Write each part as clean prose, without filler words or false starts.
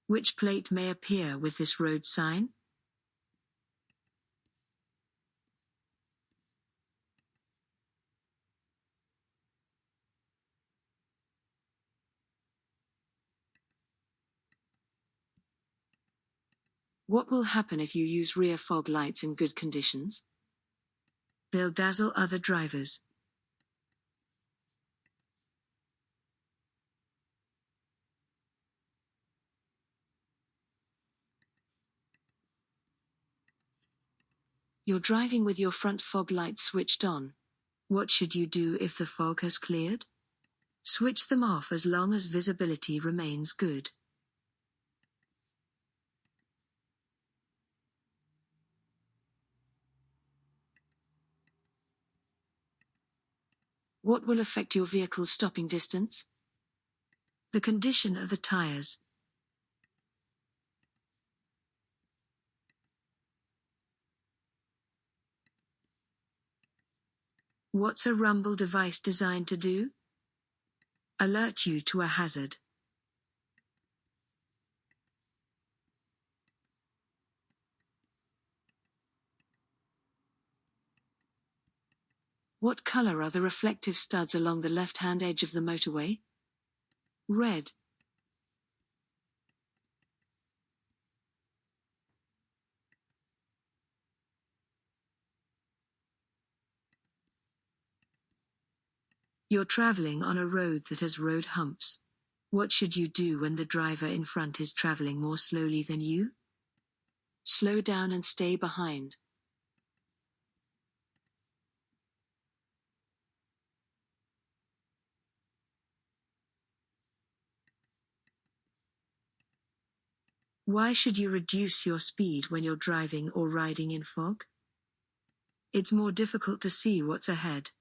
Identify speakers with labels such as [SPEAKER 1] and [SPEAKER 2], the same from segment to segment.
[SPEAKER 1] Which plate may appear with this road sign? What will happen if you use rear fog lights in good conditions? They'll dazzle other drivers. You're driving with your front fog lights switched on. What should you do if the fog has cleared? Switch them off as long as visibility remains good. What will affect your vehicle's stopping distance? The condition of the tires. What's a rumble device designed to do? Alert you to a hazard. What color are the reflective studs along the left-hand edge of the motorway? Red. You're traveling on a road that has road humps. What should you do when the driver in front is traveling more slowly than you? Slow down and stay behind. Why should you reduce your speed when you're driving or riding in fog? It's more difficult to see what's ahead.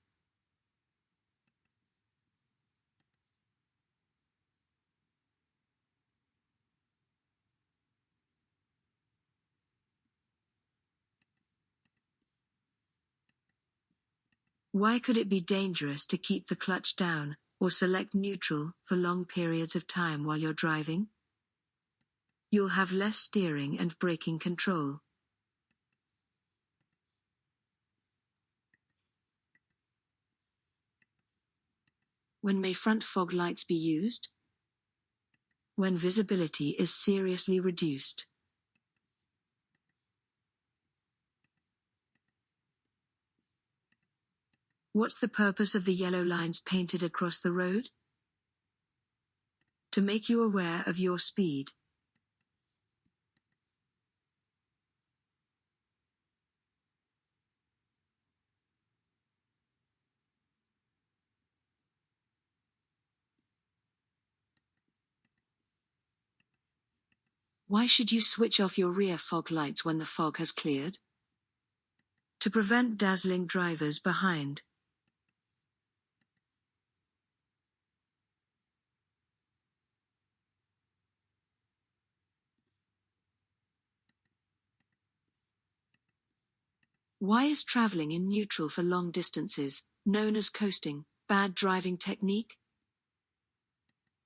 [SPEAKER 1] Why could it be dangerous to keep the clutch down or select neutral for long periods of time while you're driving? You'll have less steering and braking control. When may front fog lights be used? When visibility is seriously reduced. What's the purpose of the yellow lines painted across the road? To make you aware of your speed. Why should you switch off your rear fog lights when the fog has cleared? To prevent dazzling drivers behind. Why is traveling in neutral for long distances, known as coasting, bad driving technique?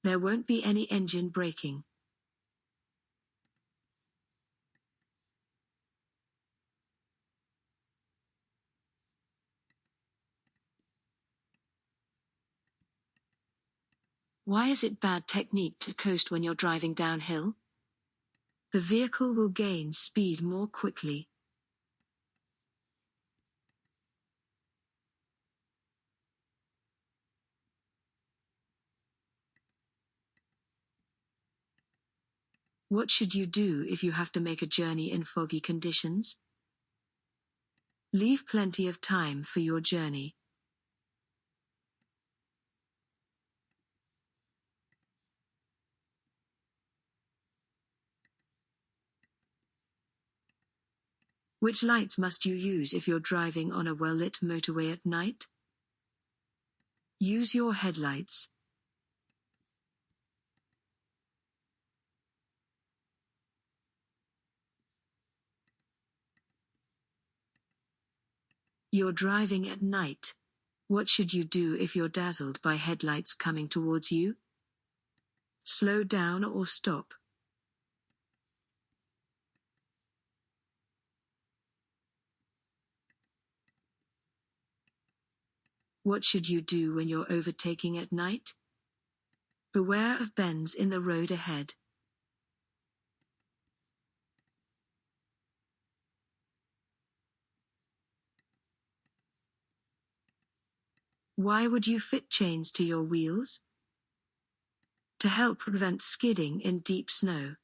[SPEAKER 1] There won't be any engine braking. Why is it bad technique to coast when you're driving downhill? The vehicle will gain speed more quickly. What should you do if you have to make a journey in foggy conditions? Leave plenty of time for your journey. Which lights must you use if you're driving on a well-lit motorway at night? Use your headlights. You're driving at night. What should you do if you're dazzled by headlights coming towards you? Slow down or stop. What should you do when you're overtaking at night? Beware of bends in the road ahead. Why would you fit chains to your wheels? To help prevent skidding in deep snow.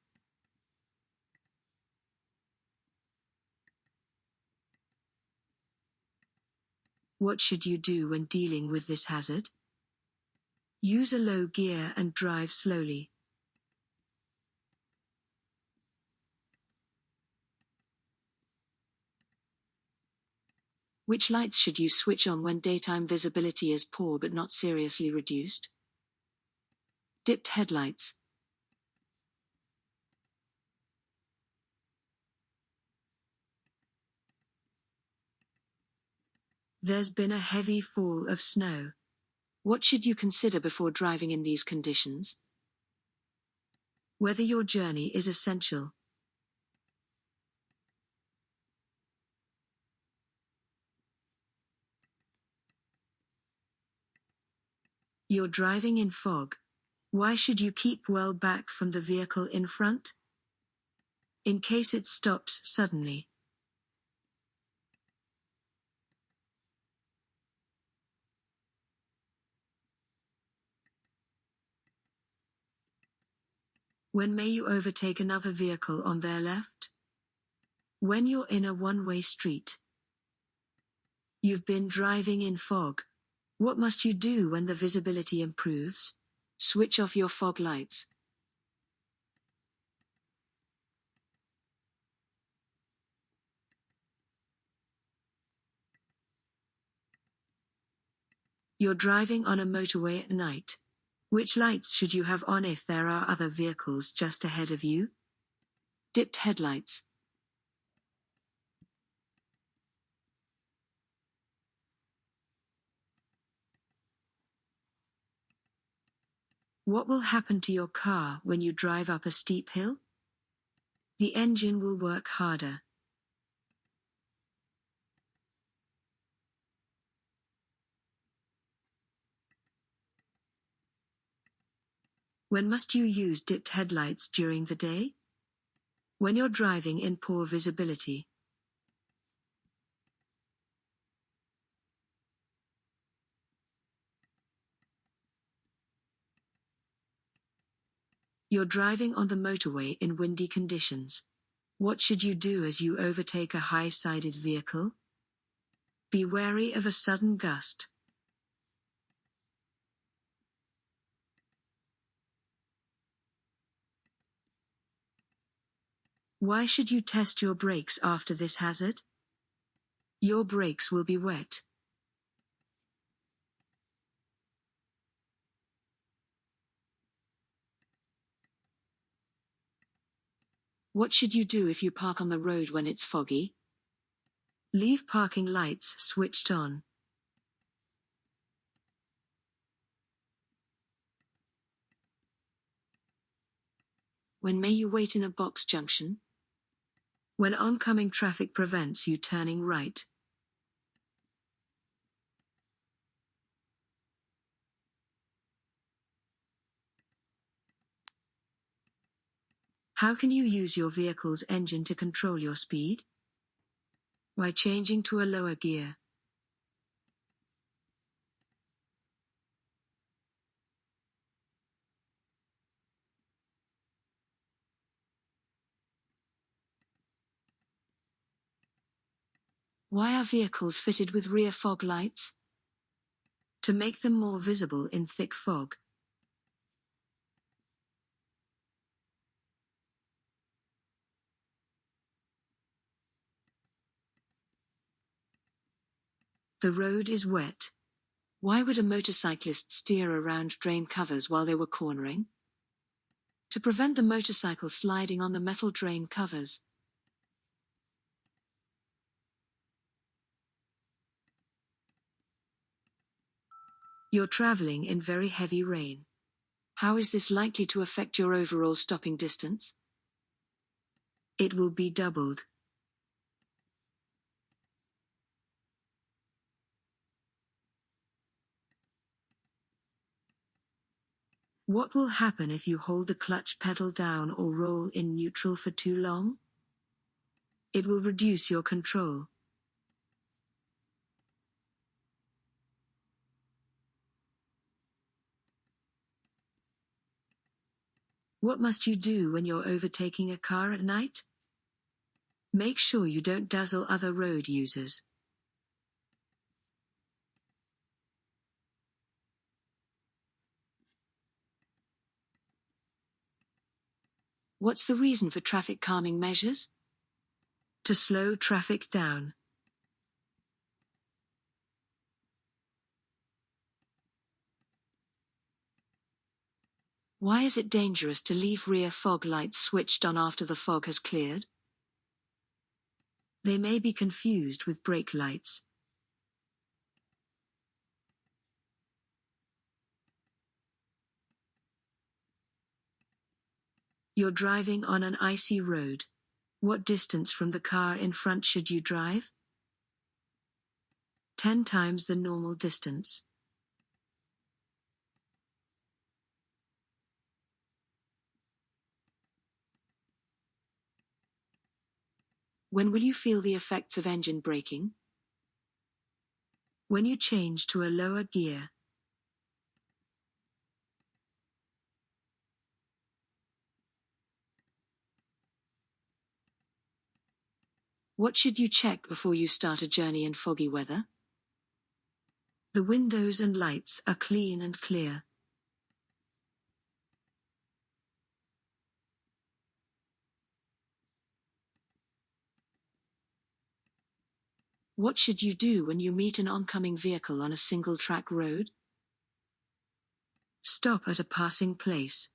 [SPEAKER 1] What should you do when dealing with this hazard? Use a low gear and drive slowly. Which lights should you switch on when daytime visibility is poor but not seriously reduced? Dipped headlights. There's been a heavy fall of snow. What should you consider before driving in these conditions? Whether your journey is essential. You're driving in fog. Why should you keep well back from the vehicle in front? In case it stops suddenly. When may you overtake another vehicle on their left? When you're in a one-way street. You've been driving in fog. What must you do when the visibility improves? Switch off your fog lights. You're driving on a motorway at night. Which lights should you have on if there are other vehicles just ahead of you? Dipped headlights. What will happen to your car when you drive up a steep hill? The engine will work harder. When must you use dipped headlights during the day? When you're driving in poor visibility. You're driving on the motorway in windy conditions. What should you do as you overtake a high-sided vehicle? Be wary of a sudden gust. Why should you test your brakes after this hazard? Your brakes will be wet. What should you do if you park on the road when it's foggy? Leave parking lights switched on. When may you wait in a box junction? When oncoming traffic prevents you turning right. How can you use your vehicle's engine to control your speed? By changing to a lower gear. Why are vehicles fitted with rear fog lights? To make them more visible in thick fog. The road is wet. Why would a motorcyclist steer around drain covers while they were cornering? To prevent the motorcycle sliding on the metal drain covers. You're traveling in very heavy rain. How is this likely to affect your overall stopping distance? It will be doubled. What will happen if you hold the clutch pedal down or roll in neutral for too long? It will reduce your control. What must you do when you're overtaking a car at night? Make sure you don't dazzle other road users. What's the reason for traffic calming measures? To slow traffic down. Why is it dangerous to leave rear fog lights switched on after the fog has cleared? They may be confused with brake lights. You're driving on an icy road. What distance from the car in front should you drive? 10 times the normal distance. When will you feel the effects of engine braking? When you change to a lower gear. What should you check before you start a journey in foggy weather? The windows and lights are clean and clear. What should you do when you meet an oncoming vehicle on a single-track road? Stop at a passing place.